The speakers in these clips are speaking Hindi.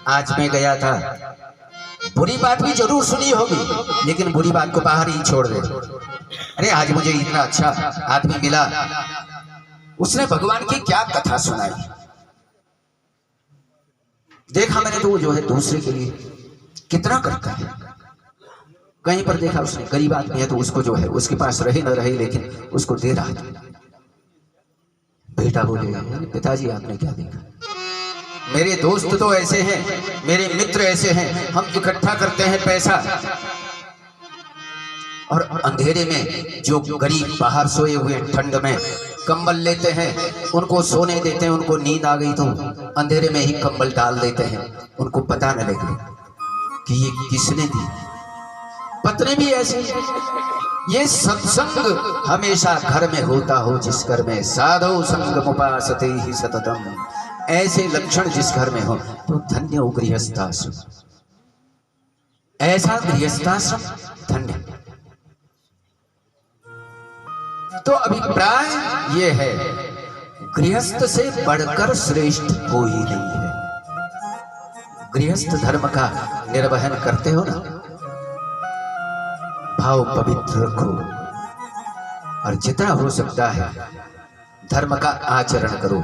आज मैं गया था, बुरी बात भी जरूर सुनी होगी, लेकिन बुरी बात को बाहर ही छोड़ दे। अरे आज मुझे इतना अच्छा आदमी मिला, उसने भगवान की क्या कथा सुनाई। देखा मैंने तो वो जो है दूसरे के लिए कितना करता है। कहीं पर देखा उसने गरीब आदमी है तो उसको जो है उसके पास रहे न रहे लेकिन उसको दे रहा था। बेटा बोले पिताजी आपने क्या देखा? मेरे दोस्त तो ऐसे हैं, मेरे मित्र ऐसे हैं, हम इकट्ठा करते हैं पैसा और अंधेरे में जो गरीब बाहर सोए हुए ठंड में कंबल लेते हैं, उनको सोने देते हैं। उनको नींद आ गई तो अंधेरे में ही कंबल डाल देते हैं, उनको पता न लगे कि ये किसने दी। पत्नी भी ऐसी। ये सत्संग हमेशा घर में होता हो जिस घर में, साधो संग उपासते ही सततम, ऐसे लक्षण जिस घर में हो तो धन्य हो गृहस्थाश्रम। ऐसा गृहस्थाश्रम धन्य। तो अभिप्राय ये है, गृहस्थ से बढ़कर श्रेष्ठ कोई नहीं है। गृहस्थ धर्म का निर्वहन करते हो ना, भाव पवित्र रखो और जितना हो सकता है धर्म का आचरण करो।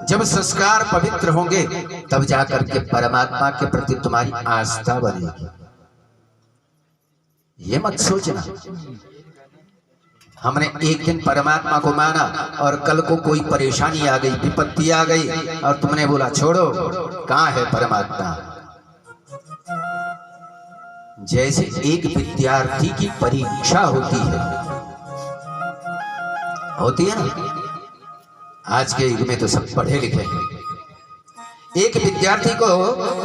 जब संस्कार पवित्र होंगे तब जाकर के परमात्मा के प्रति तुम्हारी आस्था बनेगी। ये मत सोचना हमने एक दिन परमात्मा को माना और कल को कोई परेशानी आ गई, विपत्ति आ गई और तुमने बोला छोड़ो, कहाँ है परमात्मा। जैसे एक विद्यार्थी की परीक्षा होती है ना, आज के युग में तो सब पढ़े लिखे हैं। एक विद्यार्थी को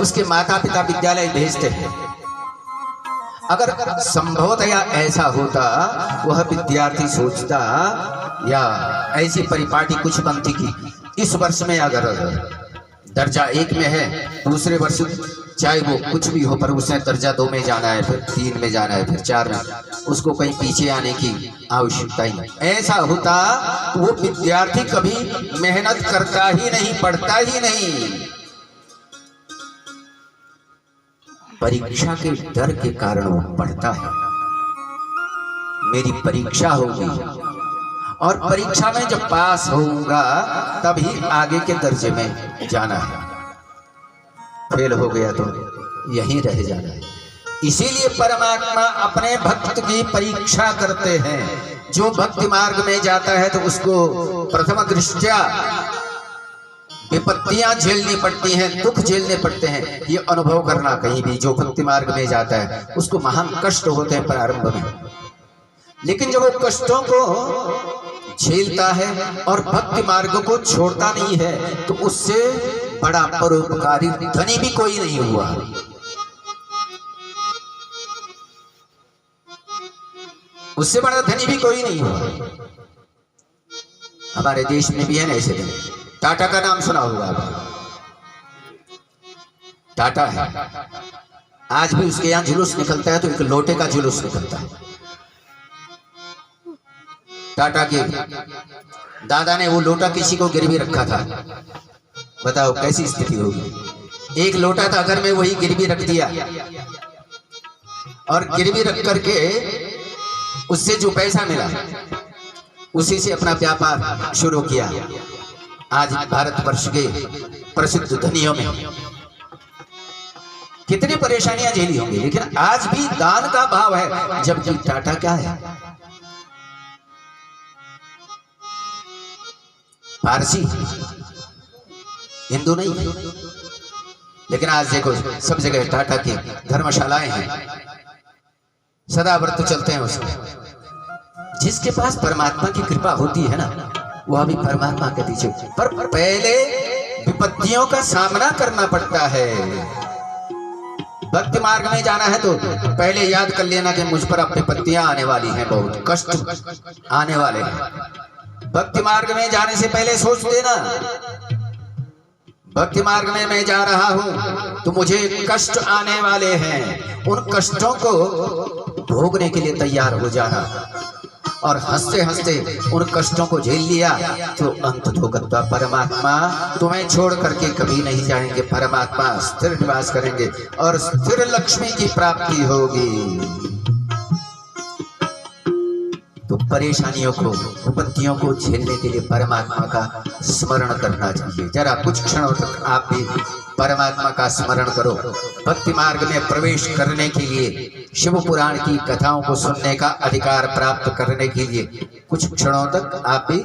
उसके माता पिता विद्यालय भेजते हैं। अगर संभवतया ऐसा होता, वह विद्यार्थी सोचता या ऐसी परिपाटी कुछ बनती कि इस वर्ष में अगर दर्जा 1 में है, दूसरे वर्ष चाहे वो कुछ भी हो पर उसने दर्जा 2 में जाना है, फिर 3 में जाना है, फिर 4 में, उसको कहीं पीछे आने की आवश्यकता ही नहीं। ऐसा होता तो वो विद्यार्थी कभी मेहनत करता ही नहीं, पढ़ता ही नहीं। परीक्षा के डर के कारण वो पढ़ता है। मेरी परीक्षा होगी और परीक्षा में जब पास होऊंगा तभी आगे के दर्जे में जाना है, फेल हो गया तो यहीं रह जाना है। इसीलिए परमात्मा अपने भक्त की परीक्षा करते हैं। जो भक्ति मार्ग में जाता है तो उसको प्रथम दृष्टया विपत्तियां झेलनी पड़ती हैं, दुख झेलने पड़ते हैं। ये अनुभव करना, कहीं भी जो भक्ति मार्ग में जाता है उसको महान कष्ट होते हैं प्रारंभ में, लेकिन जब वो कष्टों को झेलता है और भक्ति मार्ग को छोड़ता नहीं है तो उससे बड़ा परोपकारी धनी भी कोई नहीं हुआ। उससे बड़ा धनी भी कोई नहीं हुआ। हमारे देश में भी है ना ऐसे धनी। टाटा का नाम सुना होगा आपने? टाटा है, आज भी उसके यहां जुलूस निकलता है तो एक लोटे का जुलूस निकलता है। टाटा के दादा ने वो लोटा किसी को गिरवी रखा था, बताओ कैसी स्थिति होगी। एक लोटा था घर में, वही गिरवी रख दिया और गिरवी रख करके उससे जो पैसा मिला उसी से अपना व्यापार शुरू किया। आज भारतवर्ष के प्रसिद्ध धनियों में कितनी परेशानियां झेली होंगी, लेकिन आज भी दान का भाव है। जबकि टाटा क्या है, पारसी, हिंदू नहीं है। लेकिन आज देखो सब जगह टाटा की धर्मशालाएं हैं, सदा व्रत चलते हैं उसमें। जिसके पास परमात्मा की कृपा होती है ना, वह भी परमात्मा के पीछे, पर पहले विपत्तियों का सामना करना पड़ता है। भक्ति मार्ग में जाना है तो पहले याद कर लेना कि मुझ पर अब विपत्तियां आने वाली हैं, बहुत कष्ट आने वाले हैं। भक्ति मार्ग में जाने से पहले सोच देना, भक्ति मार्ग में मैं जा रहा हूं तो मुझे कष्ट आने वाले हैं। उन कष्टों को भोगने के लिए तैयार हो जाना। और हंसते हंसते उन कष्टों को झेल लिया तो अंत तो गत्वा परमात्मा तुम्हें छोड़ करके कभी नहीं जाएंगे। परमात्मा स्थिर निवास करेंगे और स्थिर लक्ष्मी की प्राप्ति होगी। तो परेशानियों को, विपत्तियों को झेलने के लिए परमात्मा का स्मरण करना चाहिए। जरा कुछ क्षणों तक आप भी परमात्मा का स्मरण करो। भक्ति मार्ग में प्रवेश करने के लिए, शिव पुराण की कथाओं को सुनने का अधिकार प्राप्त करने के लिए कुछ क्षणों तक आप भी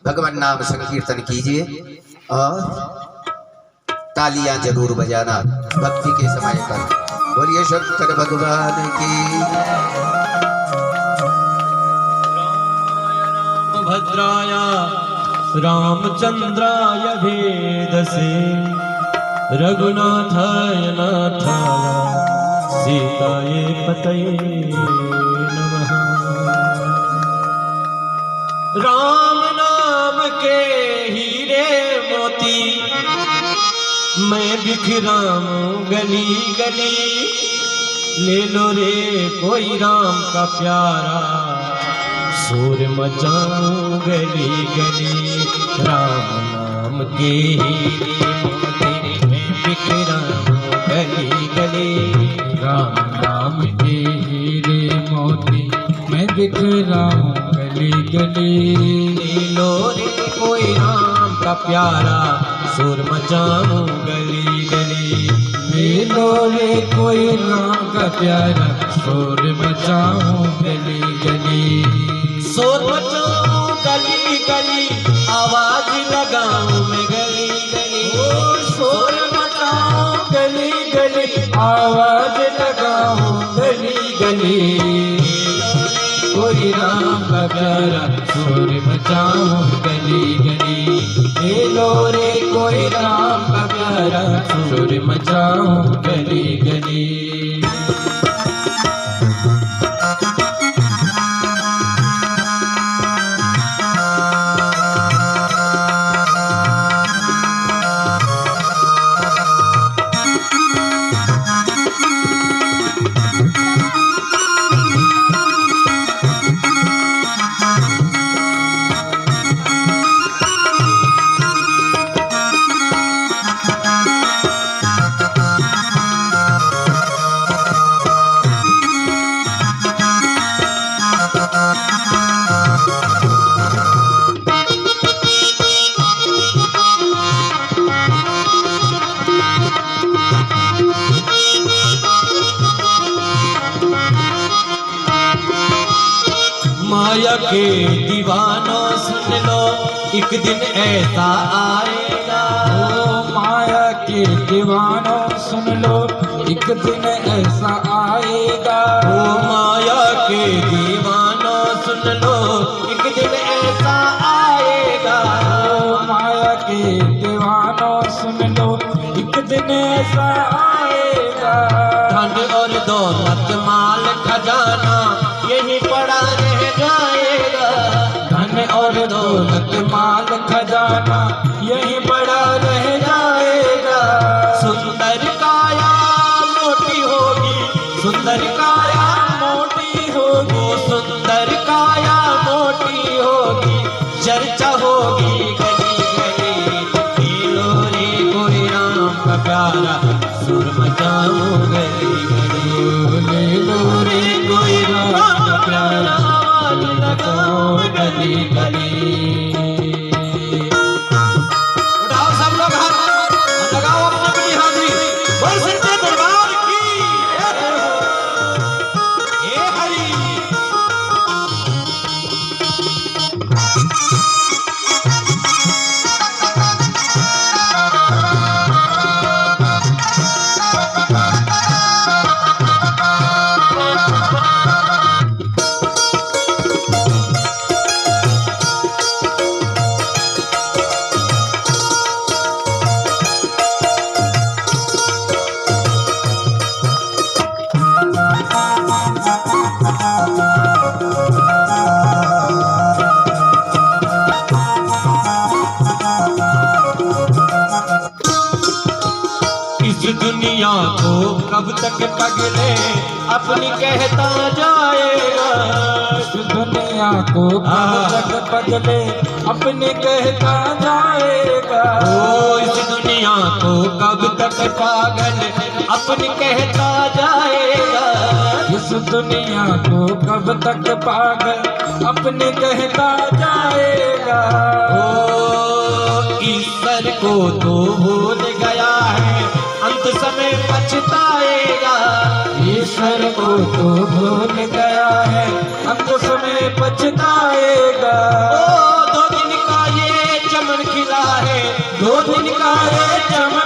भगवान नाम संकीर्तन कीजिए और तालियां जरूर बजाना भक्ति के समय पर। बोलिए शंकर भगवान की। भद्राय रामचंद्राय भेदसे रघुनाथाय नाथाय सीताये पतये नमः। राम नाम के हीरे मोती मैं बिखराऊं गली गली, ले लो रे कोई राम का प्यारा शोर मचाऊं गली गली। राम नाम के हीरे मोती मैं बिखराऊं गली गली। राम नाम के हीरे मोती मैं बिखराऊं गली गली। लो रे कोई राम का प्यारा शोर मचाऊं गली गली। ले लो रे कोई राम का प्यारा शोर मचाऊं गली गली। शोर मचाऊं गली गली, आवाज लगाऊं मैं गली गली। शोर मचाऊं गली गली, आवाज लगाऊं गली गली। कोई राम का प्यारा शोर मचाऊं गली गली। ले लो रे कोई राम का प्यारा शोर मचाऊं गली गली। माया के दीवानों सुन लो एक दिन ऐसा आएगा। ओ माया के दीवानों सुन लो एक दिन ऐसा आएगा। ओ माया के दीवानों सुन लो एक दिन ऐसा आएगा। ओ माया के दीवानों सुन लो एक दिन ऐसा आएगा। धन और दौलत माल खजाना यही पड़ा रह जाएगा। धन और दौलत माल खजाना यही पड़ा रह जाएगा। सुंदर काया मोटी होगी, सुंदर काया मोटी होगी, सुंदर काया मोटी होगी, चर्चा होगी गली गली। लो रे कोई राम का प्यारा सुर मचाऊं गली गली। ले लो रे कोई राम का प्यारा आवाज लगाओ गली गली। उठाओ सब लोग हाथ, लगाओ अपनी अपनी हाजिरी। बोल सच्चे दरबार की हे हरि। दुनिया को कब तक पगले अपनी कहता जाएगा। दुनिया को कब तक बदले अपने कहता जाएगा। ओ इस दुनिया को कब तक पागल अपने कहता जाएगा। इस दुनिया को कब तक पागल अपने कहता जाएगा। ओ ईश्वर को तो भूल गया है, अंत समय पछताएगा। ईश्वर को तो भूल गया है, अंत समय पछताएगा। ओ 2 दिन का ये चमन खिला है, 2 दिन का ये चमन